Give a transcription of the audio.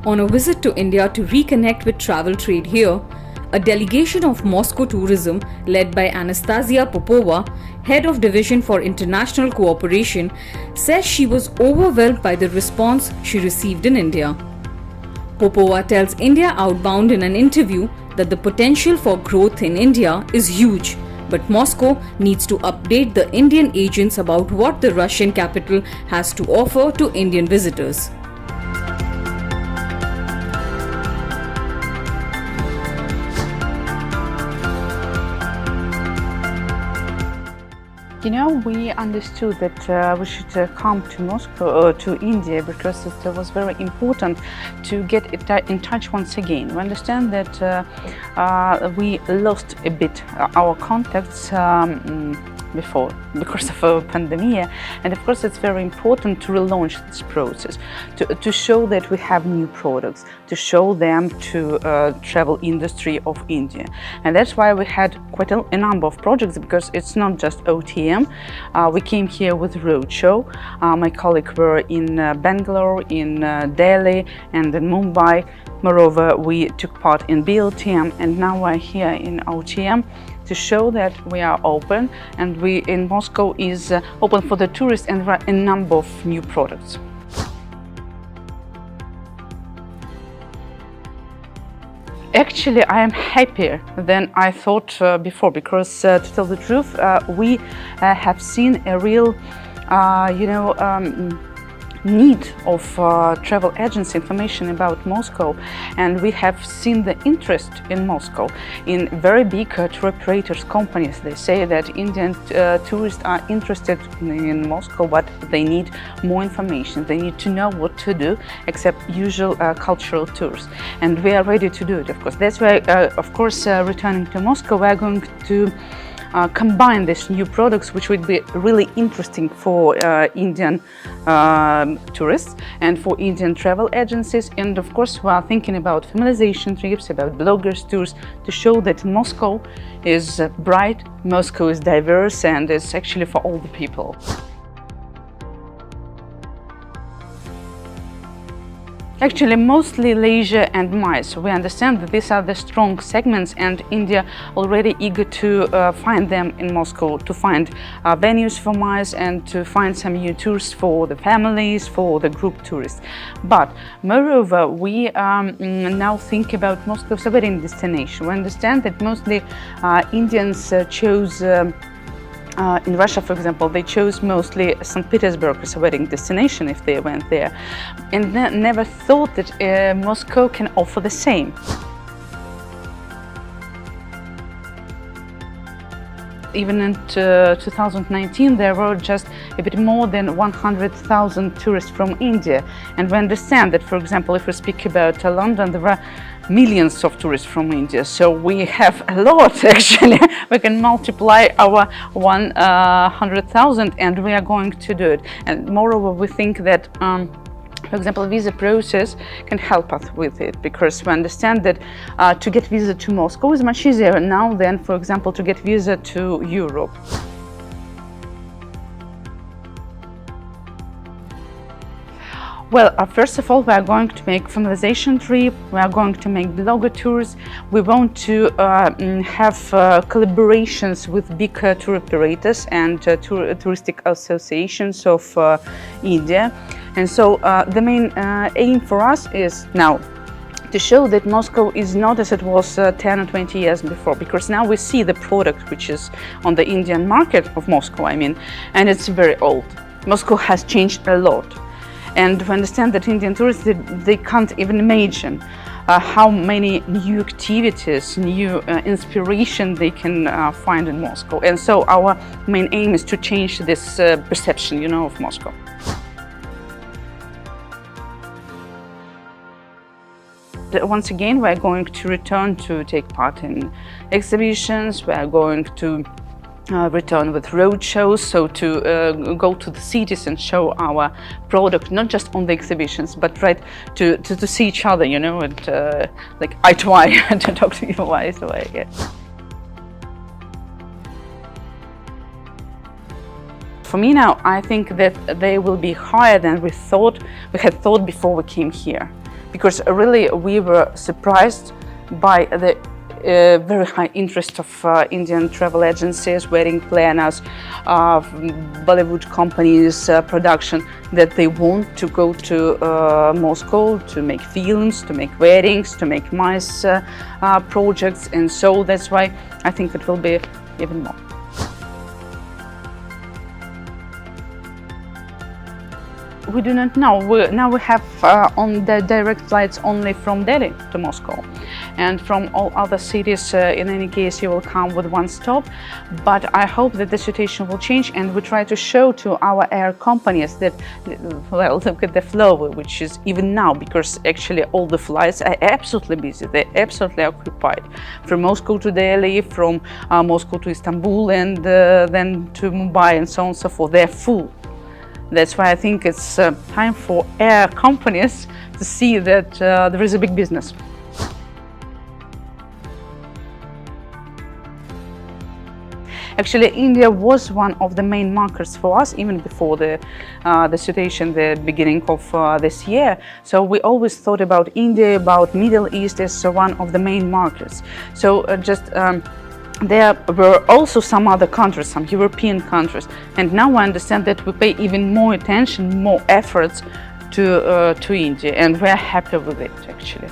On a visit to India to reconnect with travel trade here, a delegation of Moscow tourism led by Anastasia Popova, head of division for international cooperation, says she was overwhelmed by the response she received in India. Popova tells India Outbound in an interview that the potential for growth in India is huge, but Moscow needs to update the Indian agents about what the Russian capital has to offer to Indian visitors. You know, we understood that we should come to Moscow, to India, because it was very important to get in touch once again. We understand that we lost a bit our contacts before because of a pandemic, and of course it's very important to relaunch this process, to show that we have new products, to show them to travel industry of India. And that's why we had quite a number of projects, because it's not just OTM. We came here with roadshow. My colleagues were in Bangalore, in Delhi and in Mumbai. Moreover, we took part in BLTM, and now we're here in OTM to show that we are open, and we in Moscow is open for the tourists, and there are a number of new products. Actually, I am happier than I thought before, because to tell the truth, we have seen a real, need of travel agents information about Moscow, and we have seen the interest in Moscow in very big tour operators companies. They say that Indian tourists are interested in Moscow, but they need more information. They need to know what to do except usual cultural tours, and we are ready to do it. Of course, that's why, returning to Moscow, we are going to combine these new products, which would be really interesting for Indian tourists and for Indian travel agencies. And of course, we are thinking about familiarization trips, about bloggers tours, to show that Moscow is bright, Moscow is diverse, and it's actually for all the people. Actually, mostly leisure and MICE. We understand that these are the strong segments, and India already eager to find them in Moscow, to find venues for MICE and to find some new tours for the families, for the group tourists. But moreover, we now think about Moscow as a wedding destination. We understand that mostly Indians chose in Russia, for example, they chose mostly St. Petersburg as a wedding destination if they went there, and never thought that Moscow can offer the same. Even in 2019, there were just a bit more than 100,000 tourists from India. And we understand that, for example, if we speak about London, there were millions of tourists from India. So we have a lot, actually. We can multiply our 100,000, and we are going to do it. And moreover, we think that for example, visa process can help us with it, because we understand that to get visa to Moscow is much easier now than, for example, to get visa to Europe. Well, first of all, we are going to make familiarization trip. We are going to make blogger tours. We want to have collaborations with big tour operators and touristic associations of India. And so the main aim for us is now to show that Moscow is not as it was 10 or 20 years before, because now we see the product which is on the Indian market of Moscow, and it's very old. Moscow has changed a lot. And we understand that Indian tourists, they can't even imagine how many new activities, new inspiration they can find in Moscow. And so our main aim is to change this perception, of Moscow. Once again, we're going to return to take part in exhibitions. We're going to return with road shows, so to go to the cities and show our product, not just on the exhibitions, but to see each other, and like eye to eye, to talk to you eye to eye. Yeah. For me now, I think that they will be higher than we had thought before we came here. because really we were surprised by the very high interest of Indian travel agencies, wedding planners, Bollywood companies, production, that they want to go to Moscow to make films, to make weddings, to make nice projects, and so that's why I think it will be even more. We do not know. Now we have on the direct flights only from Delhi to Moscow, and from all other cities. In any case, you will come with one stop. But I hope that the situation will change, and we try to show to our air companies that, well, look at the flow, which is even now, because actually all the flights are absolutely busy. They're absolutely occupied. From Moscow to Delhi, from Moscow to Istanbul, and then to Mumbai, and so on and so forth. They're full. That's why I think it's time for air companies to see that there is a big business. Actually, India was one of the main markets for us even before the situation, the beginning of this year. So we always thought about India, about Middle East as one of the main markets. So there were also some other countries, some European countries, and now I understand that we pay even more attention, more efforts to India, and we're happy with it actually.